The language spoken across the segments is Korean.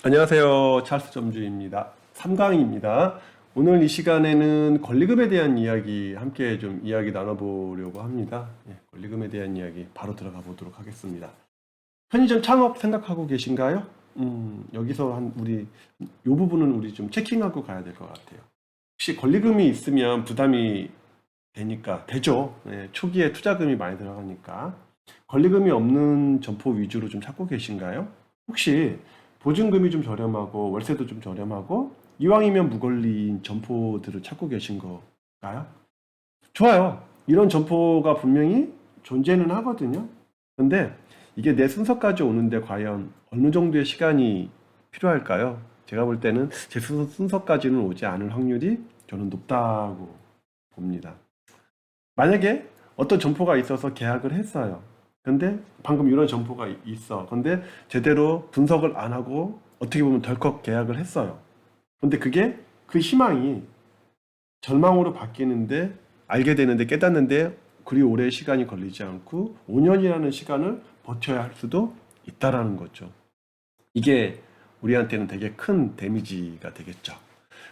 안녕하세요. 찰스 점주입니다. 3강입니다. 오늘 이 시간에는 권리금에 대한 이야기 함께 좀 이야기 나눠보려고 합니다. 권리금에 대한 이야기 바로 들어가 보도록 하겠습니다. 편의점 창업 생각하고 계신가요? 여기서 우리 요 부분은 우리 좀 체킹하고 가야 될 것 같아요. 혹시 권리금이 있으면 부담이 되죠. 초기에 투자금이 많이 들어가니까. 권리금이 없는 점포 위주로 좀 찾고 계신가요? 혹시 보증금이 좀 저렴하고 월세도 좀 저렴하고 이왕이면 무권리인 점포들을 찾고 계신 건가요? 좋아요. 이런 점포가 분명히 존재는 하거든요. 근데 이게 내 순서까지 오는데 과연 어느 정도의 시간이 필요할까요? 제가 볼 때는 제 순서까지는 오지 않을 확률이 저는 높다고 봅니다. 만약에 어떤 점포가 있어서 계약을 했어요. 근데 방금 이런 점포가 있어. 근데 제대로 분석을 안 하고 어떻게 보면 덜컥 계약을 했어요. 근데 그게 그 희망이 절망으로 바뀌는데 알게 되는데 깨닫는데 그리 오래 시간이 걸리지 않고 5년이라는 시간을 버텨야 할 수도 있다라는 거죠. 이게 우리한테는 되게 큰 데미지가 되겠죠.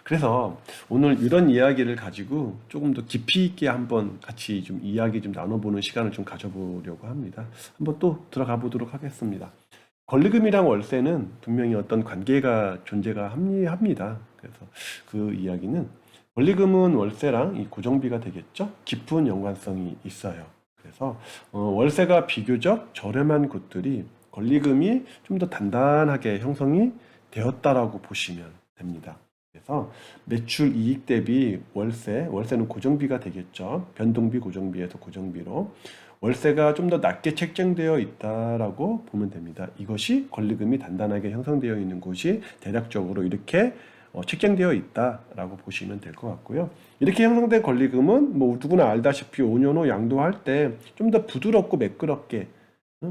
그래서 오늘 이런 이야기를 가지고 조금 더 깊이 있게 한번 같이 좀 이야기 좀 나눠보는 시간을 좀 가져보려고 합니다. 한번 또 들어가 보도록 하겠습니다. 권리금이랑 월세는 분명히 어떤 관계가 존재가 합니다. 그래서 그 이야기는 권리금은 월세랑 이 고정비가 되겠죠? 깊은 연관성이 있어요. 그래서 월세가 비교적 저렴한 곳들이 권리금이 좀 더 단단하게 형성이 되었다라고 보시면 됩니다. 그래서 매출 이익 대비 월세는 고정비가 되겠죠. 변동비 고정비에서 고정비로 월세가 좀 더 낮게 책정되어 있다라고 보면 됩니다. 이것이 권리금이 단단하게 형성되어 있는 곳이 대략적으로 이렇게 책정되어 있다라고 보시면 될 것 같고요. 이렇게 형성된 권리금은 뭐 누구나 알다시피 5년 후 양도할 때 좀 더 부드럽고 매끄럽게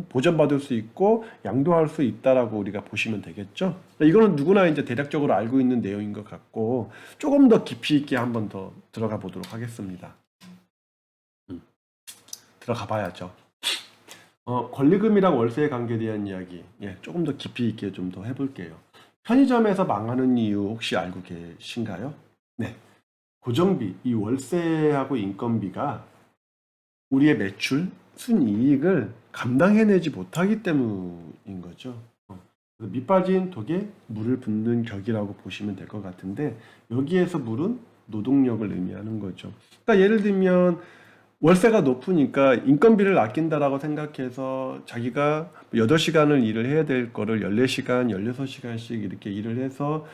보전받을 수 있고 양도할 수 있다라고 우리가 보시면 되겠죠. 이거는 누구나 이제 대략적으로 알고 있는 내용인 것 같고 조금 더 깊이 있게 한번 더 들어가 보도록 하겠습니다. 들어가 봐야죠. 권리금이랑 월세의 관계에 대한 이야기 조금 더 깊이 있게 좀 더 해볼게요. 편의점에서 망하는 이유 혹시 알고 계신가요? 네. 고정비, 이 월세하고 인건비가 우리의 매출, 순이익을 감당해내지 못하기 때문인 거죠. 밑 빠진 독에 물을 붓는 격이라고 보시면 될 것 같은데 여기에서 물은 노동력을 의미하는 거죠. 그러니까 예를 들면 월세가 높으니까 인건비를 아낀다라고 생각해서 자기가 8시간을 일을 해야 될 거를 14시간, 16시간씩 이렇게 일을 해서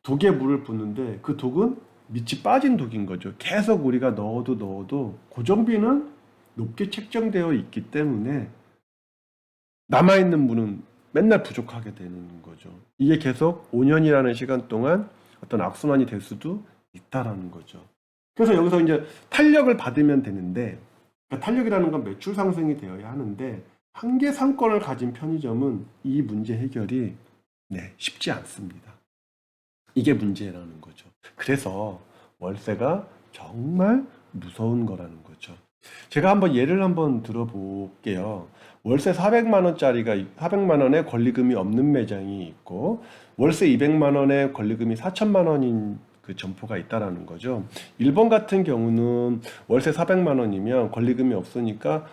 독에 물을 붓는데 그 독은 밑이 빠진 독인 거죠. 계속 우리가 넣어도 고정비는 높게 책정되어 있기 때문에 남아있는 물은 맨날 부족하게 되는 거죠. 이게 계속 5년이라는 시간 동안 어떤 악순환이 될 수도 있다라는 거죠. 그래서 여기서 이제 탄력을 받으면 되는데, 그러니까 탄력이라는 건 매출 상승이 되어야 하는데, 한계 상권을 가진 편의점은 이 문제 해결이 쉽지 않습니다. 이게 문제라는 거죠. 그래서 월세가 정말 무서운 거라는 거죠. 제가 한번 예를 한번 들어볼게요. 월세 400만 원짜리가 400만 원에 권리금이 없는 매장이 있고 월세 200만 원에 권리금이 4천만 원인 그 점포가 있다라는 거죠. 일본 같은 경우는 월세 400만 원이면 권리금이 없으니까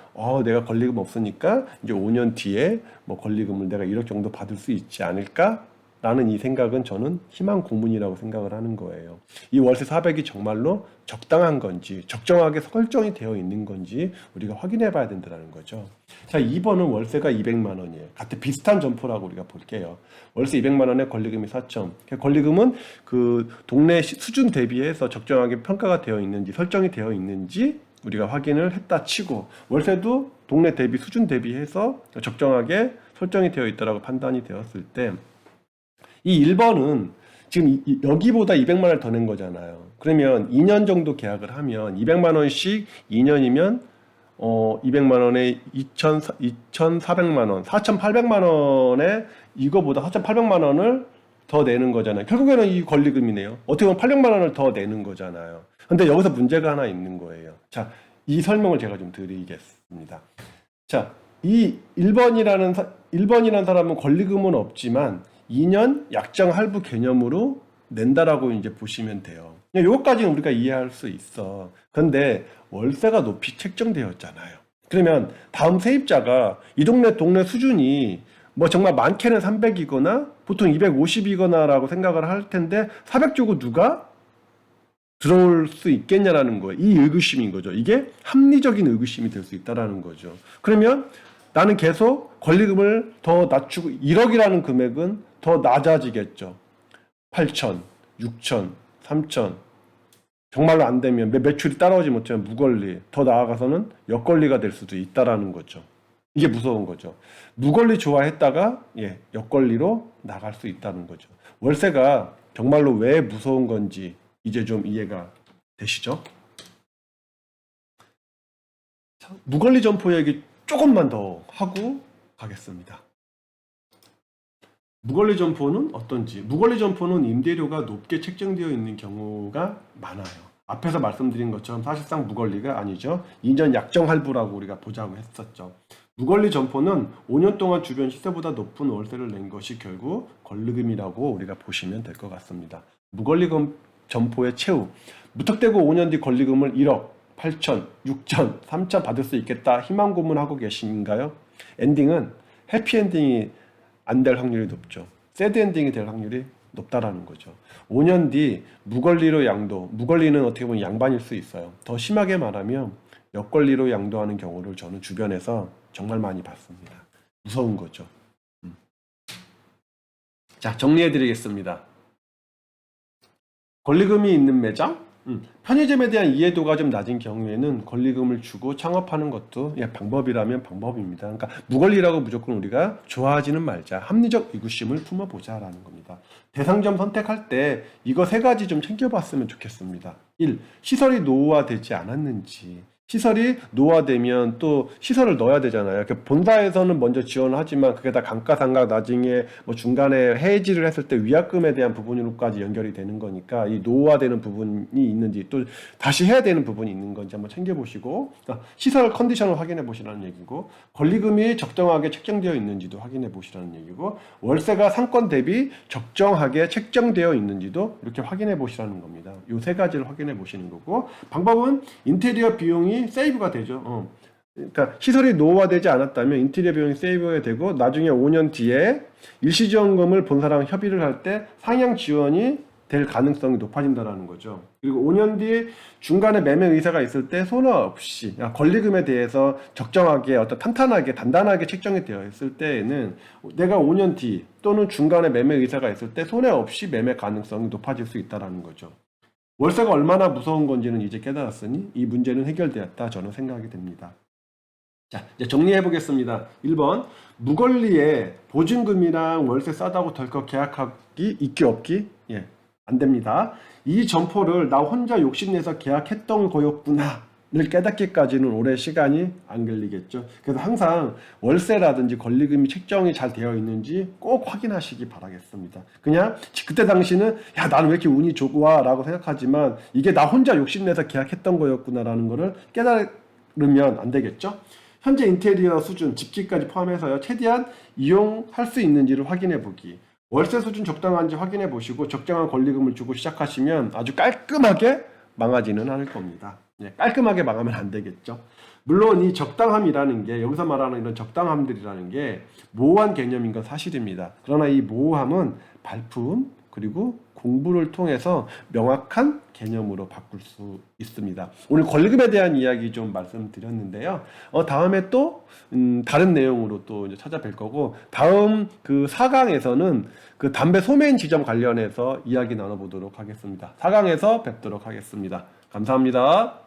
내가 권리금 없으니까 이제 5년 뒤에 뭐 권리금을 내가 1억 정도 받을 수 있지 않을까? 라는 이 생각은 저는 희망 고문이라고 생각을 하는 거예요. 이 월세 400이 정말로 적당한 건지 적정하게 설정이 되어 있는 건지 우리가 확인해 봐야 된다는 거죠. 자, 2번은 월세가 200만 원이에요. 같은 비슷한 점포라고 우리가 볼게요. 월세 200만 원에 권리금이 4천. 권리금은 그 동네 수준 대비해서 적정하게 평가가 되어 있는지 설정이 되어 있는지 우리가 확인을 했다 치고 월세도 동네 대비 수준 대비해서 적정하게 설정이 되어 있다라고 판단이 되었을 때 이 1번은 지금 여기보다 200만 원을 더 낸 거잖아요. 그러면 2년 정도 계약을 하면 200만 원씩 2년이면 200만 원에 2,400만 원, 4,800만 원에 이거보다 4,800만 원을 더 내는 거잖아요. 결국에는 이 권리금이네요. 어떻게 보면 800만 원을 더 내는 거잖아요. 근데 여기서 문제가 하나 있는 거예요. 자, 이 설명을 제가 좀 드리겠습니다. 자, 이 1번이라는 사람은 권리금은 없지만 2년 약정 할부 개념으로 낸다라고 이제 보시면 돼요. 요것까지는 우리가 이해할 수 있어. 근데 월세가 높이 책정되었잖아요. 그러면 다음 세입자가 이 동네 수준이 뭐 정말 많게는 300이거나 보통 250이거나라고 생각을 할 텐데 400 주고 누가 들어올 수 있겠냐라는 거예요. 이 의구심인 거죠. 이게 합리적인 의구심이 될 수 있다라는 거죠. 그러면 나는 계속 권리금을 더 낮추고 1억이라는 금액은 더 낮아지겠죠. 8천, 6천, 3천. 정말로 안 되면 매출이 따라오지 못하면 무권리, 더 나아가서는 역권리가 될 수도 있다라는 거죠. 이게 무서운 거죠. 무권리 좋아했다가 역권리로 나갈 수 있다는 거죠. 월세가 정말로 왜 무서운 건지 이제 좀 이해가 되시죠? 무권리 점포 얘기 조금만 더 하고 가겠습니다. 무권리 점포는 어떤지. 무권리 점포는 임대료가 높게 책정되어 있는 경우가 많아요. 앞에서 말씀드린 것처럼 사실상 무권리가 아니죠. 2년 약정 할부라고 우리가 보자고 했었죠. 무권리 점포는 5년 동안 주변 시세보다 높은 월세를 낸 것이 결국 권리금이라고 우리가 보시면 될 것 같습니다. 무권리금 점포의 최후. 무턱대고 5년 뒤 권리금을 1억, 8천, 6천, 3천 받을 수 있겠다 희망 고문하고 계신가요? 엔딩은 해피엔딩이 안 될 확률이 높죠. 새드 엔딩이 될 확률이 높다라는 거죠. 5년 뒤 무권리로 양도, 무권리는 어떻게 보면 양반일 수 있어요. 더 심하게 말하면 역권리로 양도하는 경우를 저는 주변에서 정말 많이 봤습니다. 무서운 거죠. 자, 정리해 드리겠습니다. 권리금이 있는 매장, 편의점에 대한 이해도가 좀 낮은 경우에는 권리금을 주고 창업하는 것도 방법이라면 방법입니다. 그러니까 무권리라고 무조건 우리가 좋아하지는 말자. 합리적 의구심을 품어보자라는 겁니다. 대상점 선택할 때 이거 세 가지 좀 챙겨봤으면 좋겠습니다. 1. 시설이 노후화되지 않았는지. 시설이 노화되면 또 시설을 넣어야 되잖아요. 본사에서는 먼저 지원을 하지만 그게 다 감가상각 나중에 뭐 중간에 해지를 했을 때 위약금에 대한 부분으로까지 연결이 되는 거니까 이 노화되는 부분이 있는지 또 다시 해야 되는 부분이 있는 건지 한번 챙겨보시고 시설 컨디션을 확인해 보시라는 얘기고 권리금이 적정하게 책정되어 있는지도 확인해 보시라는 얘기고 월세가 상권 대비 적정하게 책정되어 있는지도 이렇게 확인해 보시라는 겁니다. 이 세 가지를 확인해 보시는 거고 방법은 인테리어 비용이 세이브가 되죠. 그러니까 시설이 노후화되지 않았다면 인테리어 비용이 세이브가 되고 나중에 5년 뒤에 일시지원금을 본사랑 협의를 할 때 상향 지원이 될 가능성이 높아진다는 거죠. 그리고 5년 뒤에 중간에 매매 의사가 있을 때 손해 없이 권리금에 대해서 적정하게 어떤 탄탄하게 단단하게 책정이 되어 있을 때에는 내가 5년 뒤 또는 중간에 매매 의사가 있을 때 손해 없이 매매 가능성이 높아질 수 있다는 거죠. 월세가 얼마나 무서운 건지는 이제 깨달았으니 이 문제는 해결되었다 저는 생각이 됩니다. 자, 이제 정리해 보겠습니다. 1번 무권리에 보증금이랑 월세 싸다고 덜컥 계약하기 있기 없기 안 됩니다. 이 점포를 나 혼자 욕심내서 계약했던 거였구나 를 깨닫기까지는 오래 시간이 안 걸리겠죠. 그래서 항상 월세라든지 권리금이 책정이 잘 되어 있는지 꼭 확인하시기 바라겠습니다. 그냥 그때 당시는 야 나는 왜 이렇게 운이 좋아 라고 생각하지만 이게 나 혼자 욕심내서 계약했던 거였구나 라는 거를 깨달으면 안 되겠죠. 현재 인테리어 수준, 집기까지 포함해서요 최대한 이용할 수 있는지를 확인해 보기, 월세 수준 적당한지 확인해 보시고 적정한 권리금을 주고 시작하시면 아주 깔끔하게 망하지는 않을 겁니다. 깔끔하게 망하면 안 되겠죠. 물론 이 적당함이라는 게 여기서 말하는 이런 적당함들이라는 게 모호한 개념인 건 사실입니다. 그러나 이 모호함은 발품 그리고 공부를 통해서 명확한 개념으로 바꿀 수 있습니다. 오늘 권리금에 대한 이야기 좀 말씀드렸는데요. 다음에 또 다른 내용으로 또 이제 찾아뵐 거고 다음 그 4강에서는 그 담배 소매인 지점 관련해서 이야기 나눠보도록 하겠습니다. 4강에서 뵙도록 하겠습니다. 감사합니다.